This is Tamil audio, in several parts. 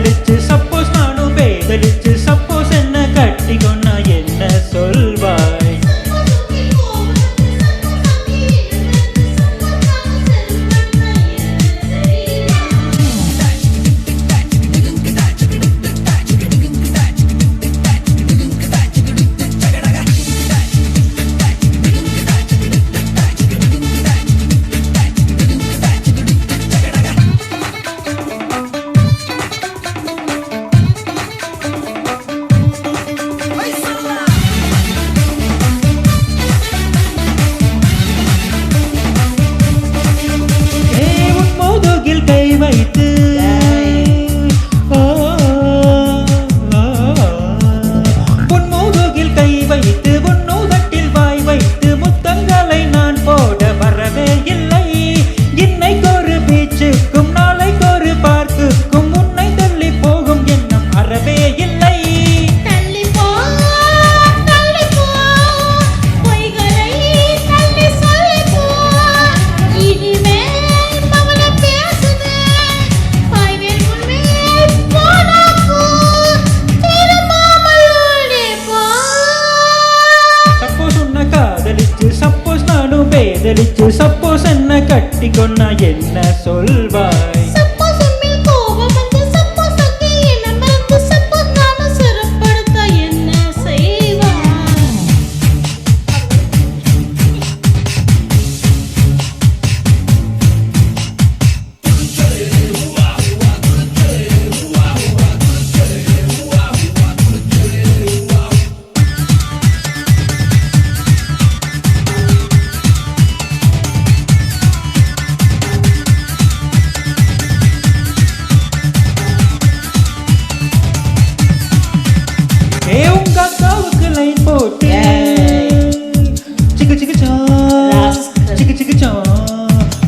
காதலிச்சு சப்போஸ் நானும் பேதலிச்சு சப்போஸ் என்ன கட்டிக்கொன்னா என்ன சொல்வாய்? வைத்து உன் முதுகில் கை வைத்து உன் உதட்டில் வாய் வைத்து முத்தங்களை நான் போட வரவே இல்லை. இன்னைக்கு ஒரு பீச்சுக்கும் நாளைக்கு ஒரு பார்க்குக்கும் உன்னை தள்ளி போகும் எண்ணம் அறவே இல்லை. சப்போஸ் நானும் பேதலிச்சு சப்போஸ் என்ன கட்டிக்கொன்னா என்ன சொல்வாய்? உங்க அக்காவுக்கு லைன் போட்டு சிக்கு சிக்குச்சோ சிக்கு சிக்குச்சோ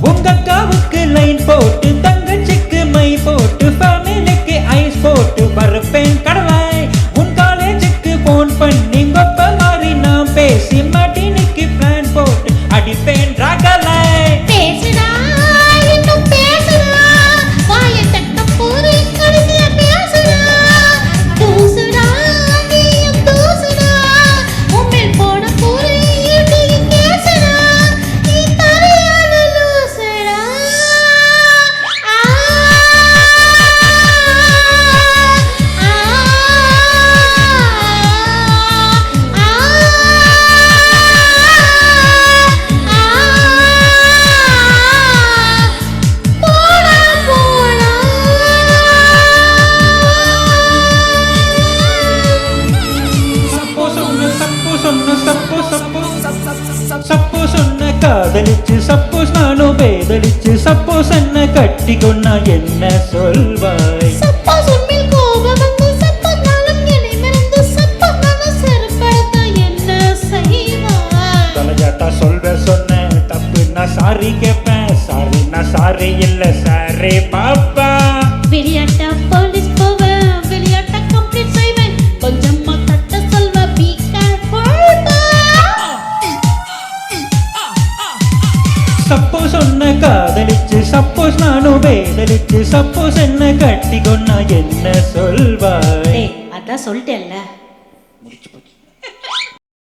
உங்க அக்காவுக்கு லைன் போட்டு தங்கச்சிக்கு மை போட்டு ஃபேமிலிக்கு ஐஸ் போட்டு பருப்பேன் கடலாய். உன் காலேஜுக்கு போன் பண்ணி கொப்ப மாறி நான் பேசி மாட்டினுக்கு பிளான் போட்டு அடிப்பேன் ராகலாய். சப்போஸ் உன்னை காதலிச்சு சப்போஸ் நானும் பேதலிச்சு சப்போஸ் என்ன கட்டிக்கொன்னா என்ன சொல்வாய்? சப்போஸ் உன்மேல் கோபம் வந்து சப்போஸ் நானும் என்னை மறந்து சப்போஸ் நான் செருப்படுத்த என்ன செய்வாய்? தலையாட்டா சொன்னேன் தப்பு நான் சாரி கேட்பேன் சாரி நான் சாரி இல்ல சாரி பாப்பா. விளையாட்டா போலீஸ் போவேன் விளையாட்டா கம்ப்ளீட் செய்வேன் கொஞ்சம் தட்ட சொல்வ பி கேர்ஃபுல். சப்போஸ் உன்னை காதலிச்சு சப்போஸ் நானும் பேதலிச்சு சப்போஸ் என்ன கட்டிக்கொன்னா என்ன சொல்வாய்? அதான் சொல்லிட்டேன்ல.